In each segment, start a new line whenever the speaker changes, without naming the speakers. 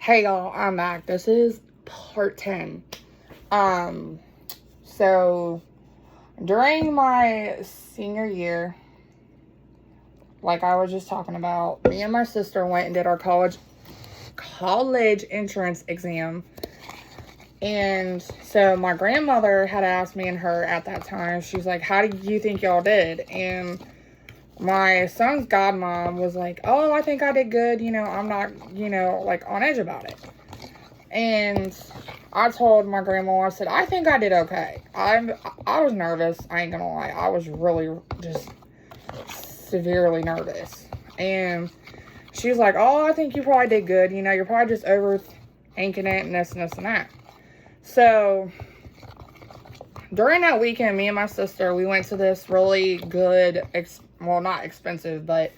Hey y'all, I'm back. This is part 10. So during my senior year, like I was just talking about, me and my sister went and did our college entrance exam. And so my grandmother had asked me and her at that time, she's like, how do you think y'all did? And my son's godmom was like, oh, I think I did good. I'm not, like on edge about it. And I told my grandma, I said, I think I did okay. I was nervous. I ain't gonna lie. I was really just severely nervous. And she was like, oh, I think you probably did good. You're probably just overthinking it and this and this and that. So during that weekend, me and my sister, we went to this really good, not expensive, but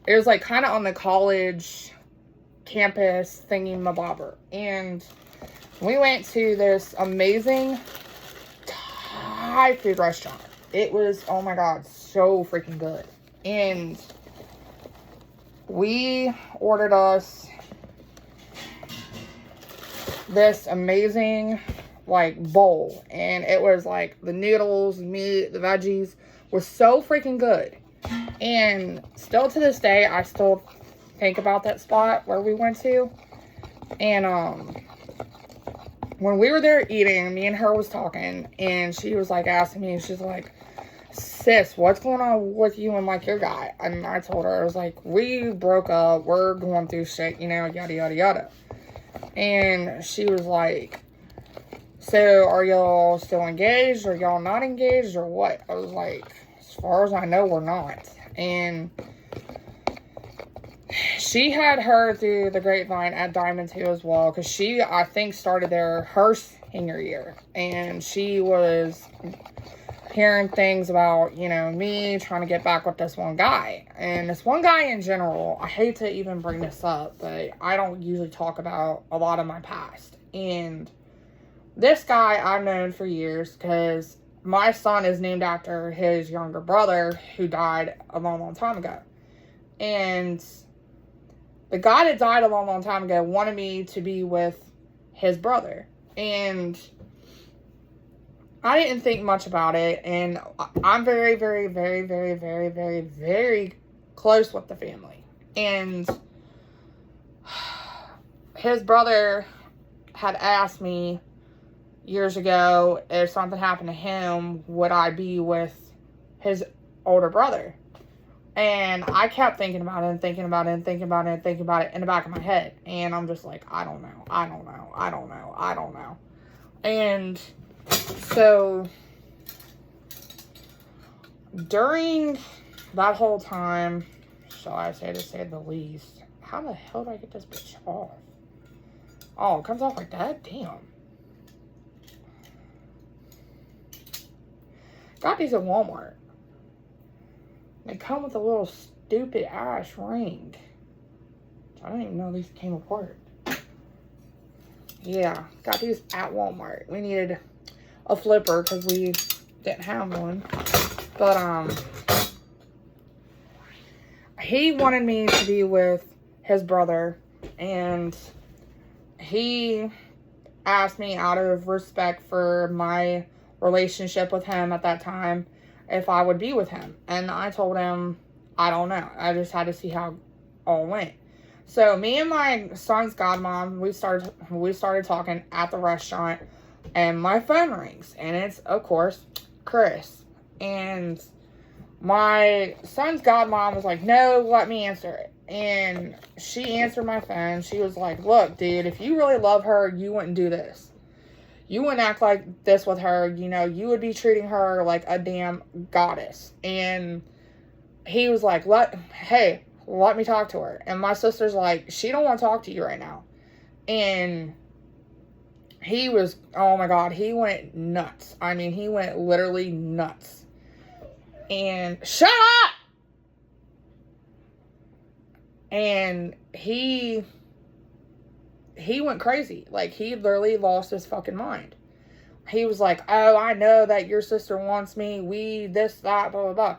it was like kind of on the college campus thingy-mabobber. And we went to this amazing Thai food restaurant. It was, oh my God, so freaking good. And we ordered us this amazing bowl, and it was like the noodles, meat, the veggies was so freaking good. And still to this day, I still think about that spot where we went to. And when we were there eating, me and her was talking, and she was like asking me, she's like, sis, what's going on with you and like your guy? And I told her, I was like, we broke up, we're going through shit, yada yada yada. And she was like, so are y'all still engaged? Are y'all not engaged or what? I was like, as far as I know, we're not. And she had heard through the grapevine at Diamond 2 as well, because she, I think, started there her senior year. And she was hearing things about, me trying to get back with this one guy. And this one guy in general, I hate to even bring this up, but I don't usually talk about a lot of my past. And this guy I've known for years because my son is named after his younger brother who died a long, long time ago. And the guy that died a long, long time ago wanted me to be with his brother. And I didn't think much about it. And I'm very, very, very, very, very, very, very close with the family. And his brother had asked me years ago, if something happened to him, would I be with his older brother? And I kept thinking about it and thinking about it and thinking about it and thinking about it in the back of my head. And I'm just like, I don't know. And so during that whole time, shall I say, to say the least, how the hell do I get this bitch off? Oh, it comes off like that? Damn. Got these at Walmart. They come with a little stupid ass ring. I didn't even know these came apart. Yeah, got these at Walmart. We needed a flipper because we didn't have one. But he wanted me to be with his brother, and he asked me out of respect for my relationship with him at that time if I would be with him. And I told him, I don't know. I just had to see how it all went. So me and my son's godmom, we started talking at the restaurant, and my phone rings, and it's, of course, Chris. And my son's godmom was like, no, let me answer it. And she answered my phone. She was like, look, dude, if you really love her, you wouldn't do this. You wouldn't act like this with her. You would be treating her like a damn goddess. And he was like, let me talk to her. And my sister's like, she don't want to talk to you right now. And he was, oh my God, he went nuts. I mean, he went literally nuts. And shut up! And he went crazy. Like, he literally lost his fucking mind. He was like, oh, I know that your sister wants me. We, this, that, blah, blah, blah.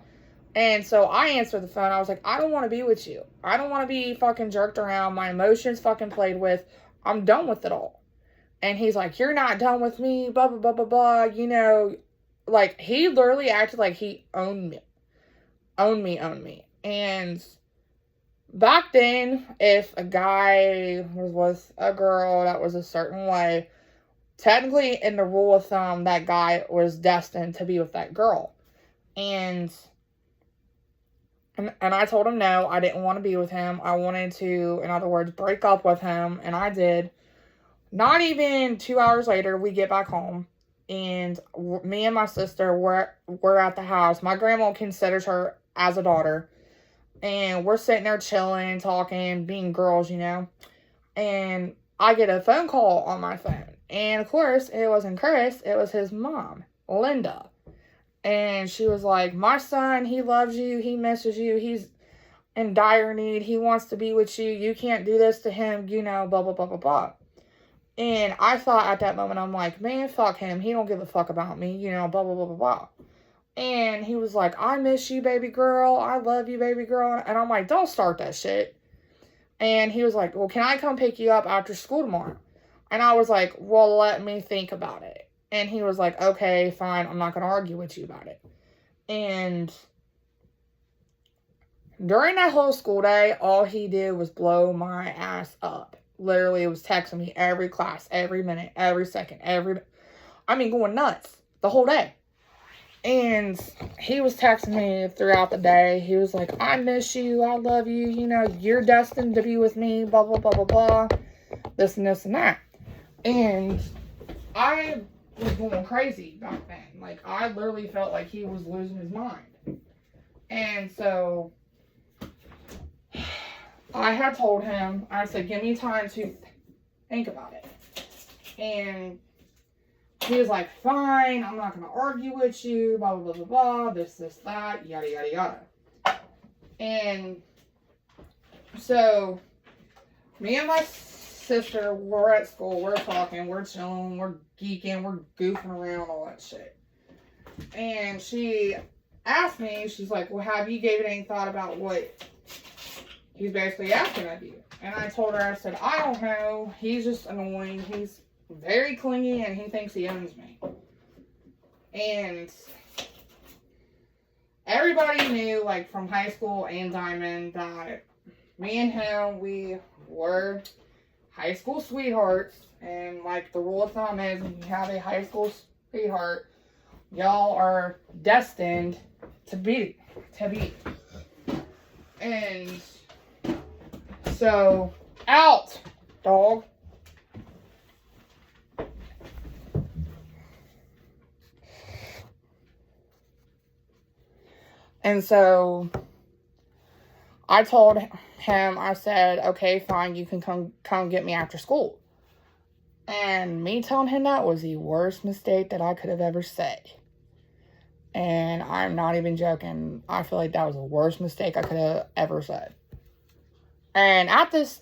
And so I answered the phone. I was like, I don't want to be with you. I don't want to be fucking jerked around. My emotions fucking played with. I'm done with it all. And he's like, you're not done with me, blah, blah, blah, blah, blah. You know, like, he literally acted like he owned me. Owned me. And back then, if a guy was with a girl that was a certain way, technically, in the rule of thumb, that guy was destined to be with that girl. And I told him no, I didn't want to be with him. I wanted to, in other words, break up with him. And I did. Not even 2 hours later, we get back home. And me and my sister were at the house. My grandma considers her as a daughter. And we're sitting there chilling, talking, being girls, you know. And I get a phone call on my phone. And, of course, it wasn't Chris. It was his mom, Linda. And she was like, my son, he loves you. He misses you. He's in dire need. He wants to be with you. You can't do this to him, you know, blah, blah, blah, blah, blah. And I thought at that moment, I'm like, man, fuck him. He don't give a fuck about me, you know, blah, blah, blah, blah, blah. And he was like, I miss you, baby girl. I love you, baby girl. And I'm like, don't start that shit. And he was like, well, can I come pick you up after school tomorrow? And I was like, well, let me think about it. And he was like, okay, fine. I'm not going to argue with you about it. And during that whole school day, all he did was blow my ass up. Literally, it was texting me every class, every minute, every second, going nuts the whole day. And he was texting me throughout the day. He was like, I miss you. I love you. You know, you're destined to be with me, blah, blah, blah, blah, blah. This and this and that. And I was going crazy back then. Like, I literally felt like he was losing his mind. And so I had told him, I said, give me time to think about it. And he was like, fine, I'm not going to argue with you, blah, blah, blah, blah, blah, this, that, yada, yada, yada. And so me and my sister were at school, we're talking, we're chilling, we're geeking, we're goofing around, all that shit. And she asked me, she's like, well, have you gave it any thought about what he's basically asking of you? And I told her, I said, I don't know, he's just annoying, he's very clingy, and he thinks he owns me. And everybody knew, like, from high school and Diamond, that me and him, we were high school sweethearts. And, like, the rule of thumb is, when you have a high school sweetheart, y'all are destined to be. And so, out, dog. And so I told him, I said, okay, fine, you can come get me after school. And me telling him that was the worst mistake that I could have ever said. And I'm not even joking. I feel like that was the worst mistake I could have ever said. And at this